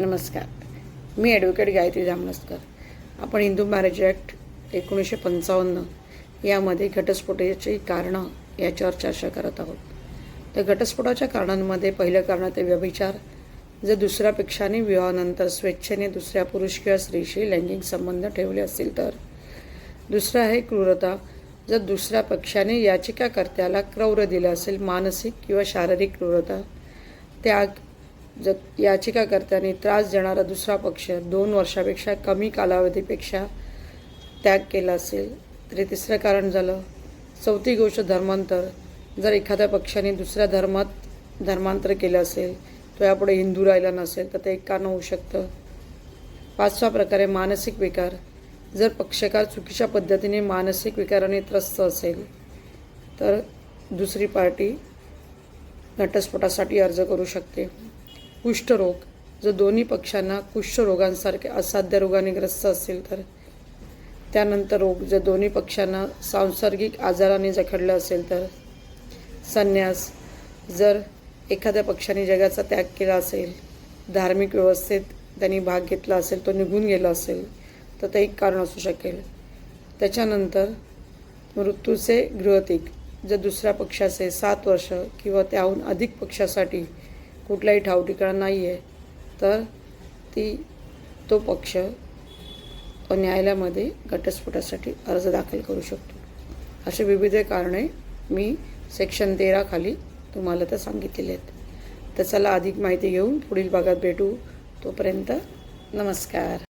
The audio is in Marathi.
नमस्कार. मी ॲडव्होकेट गायत्री जामनसकर. आपण हिंदू मॅरेज ॲक्ट 1955 यामध्ये घटस्फोटाची कारणं याच्यावर चर्चा करत आहोत. तर घटस्फोटाच्या कारणांमध्ये पहिलं कारण ते व्यभिचार. जर दुसऱ्या पक्षाने विवाहानंतर स्वेच्छेने दुसऱ्या पुरुष किंवा स्त्रीशी लैंगिक संबंध ठेवले असतील तर. दुसरं आहे क्रूरता. जर दुसऱ्या पक्षाने याचिकाकर्त्याला क्रौर्य दिलं असेल, मानसिक किंवा शारीरिक क्रूरता. त्याग. जर याचिकाकर्त्याने त्रास देणारा दुसरा पक्ष 2 वर्षापेक्षा कमी कालावधीपेक्षा त्याग केला असेल तरी तिसरं कारण झालं. चौथी गोष्ट धर्मांतर. जर एखाद्या पक्षाने दुसऱ्या धर्मांतर केलं असेल, तो यापुढे हिंदू राहिला नसेल तर ते एक कारण होऊ शकतं. 5वा प्रकार आहे मानसिक विकार. जर पक्षकार चुकीच्या पद्धतीने मानसिक विकाराने त्रस्त असेल तर दुसरी पार्टी घटस्फोटासाठी अर्ज करू शकते. कुष्ठरोग. जर दोन्ही पक्षांना कुष्ठरोगांसारखे असाध्य रोगाने ग्रस्त असेल तर. त्यानंतर रोग. जर दोन्ही पक्षांना सांसर्गिक आजाराने जखडलं असेल तर. संन्यास. जर एखाद्या पक्षाने जगाचा त्याग केला असेल, धार्मिक व्यवस्थेत त्यांनी भाग घेतला असेल, तो निघून गेला असेल तर ते एक कारण असू शकेल. त्याच्यानंतर मृत्यूचे गृहतिक. जर दुसऱ्या पक्षाचे 7 वर्ष किंवा त्याहून अधिक पक्षासाठी कुठलाही ठाव ठिकाणा नाही आहे तर तो पक्ष न्यायालयामध्ये घटस्फोटासाठी अर्ज दाखल करू शकतो. असे विविध कारणे मी सेक्शन 13 खाली तुम्हाला तर सांगितलेले आहेत. तर चला अधिक माहिती घेऊन पुढील भागात भेटू. तोपर्यंत नमस्कार.